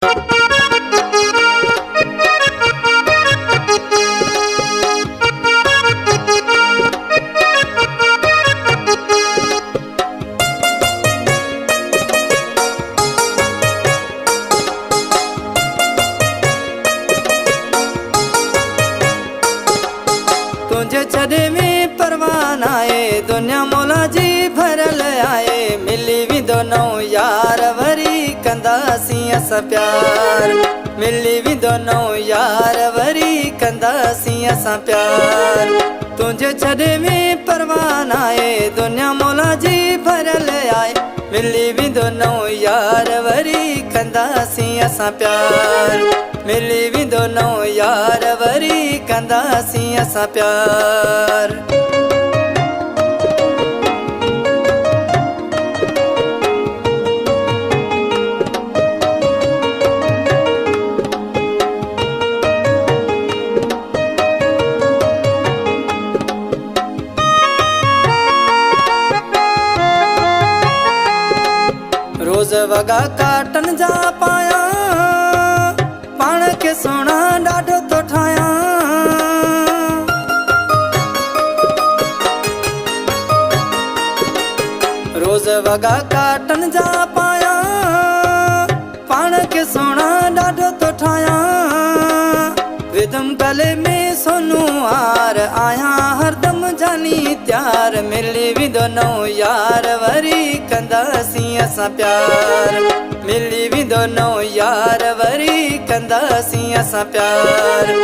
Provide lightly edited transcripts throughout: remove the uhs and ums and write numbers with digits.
तुझे छड़े में परवान आए दुनिया मौला जी भरल आए मिली भी दोनों यार वरी कंदासी अस प्यार मिली भी दोनों यार वरी कंदासी अस प्यार तुझे छड़े में परवान आए दुनिया मौला जी भरल आए मिली भी दोनों यार वरी कंदासी अस प्यार मिली भी दोनों यार वरी कंदासी अस प्यार। रोज वगा काटन जा पाया पाण के सोना डाढो तो ठाया रोज वगा काटन जा पाया पाण के सोना डाढो तो ठाया विदम गले में सोनू हार आया हरदम जानी त्यार मिली भी दोनों यार वरी कंदासी अस प्यार मिली भी दोनों यार वरी कंदासी अस प्यार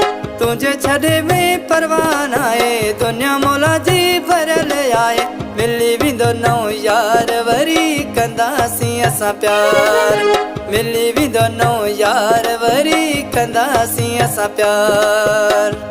तुझे छड़े में परवान आए दुनिया मौला जी भरल आए मिली भी दोनों यार वरी कंदासी अस प्यार मिली भी दोनों यार वरी कंदासी अस प्यार।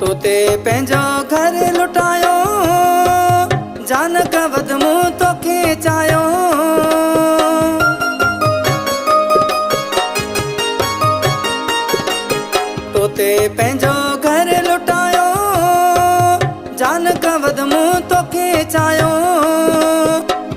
तोते पंहिंजो घर लुटायो जान का वदमू तोखे चायो तोते पंहिंजो घर लुटायो जान का वदमू तोखे चायो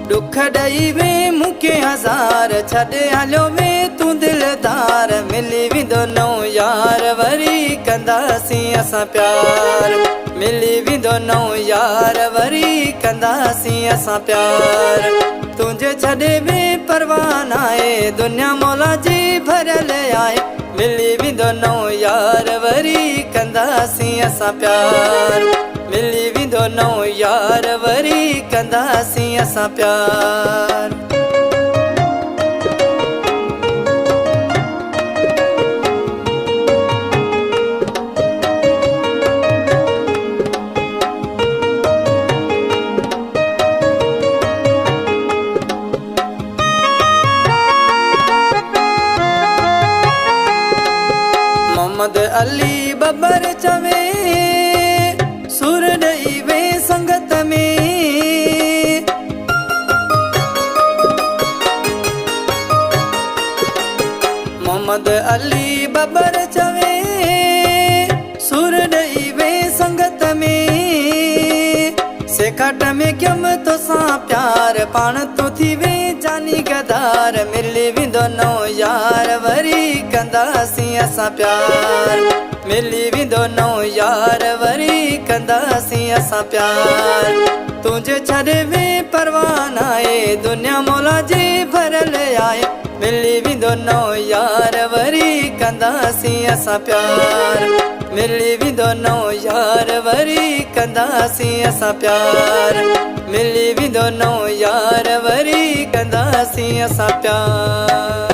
दुख ॾई में मूंखे हज़ार छॾे हलियो में तूं दिलदार मिली भी दोनों यार वरी कंदासी अस प्यार मिली भी दोनों यार वरी कंदासी अस प्यार तुझे छड़े में परवान आए दुनिया मौला जी भरल आए मिली भी दोनों यार वरी कंदासी अस प्यार मिली भी दोनों यार वरी कंदासी अस प्यार। मोहम्मद अली बबर चवे सुर ॾई वे संगत में मोहम्मद अली बबर चवे सुर ॾई वे संगत में सेखाट में कम तो सा प्यार पाण तो थी वे जानी गदार मिली भी दोनों यार वरी कंदासी अस प्यार मिली भी दोनों यार वरी कंदासी अस प्यार तुझे छड़े में परवान आए दुनिया मौला जी भरल आए मिली भी दोनों यार वरी कंदासी अस प्यार मिली भी दोनों यार वरी कंदासी अस प्यार मिली भी दोनों यार वरी कंदासी अस प्यार।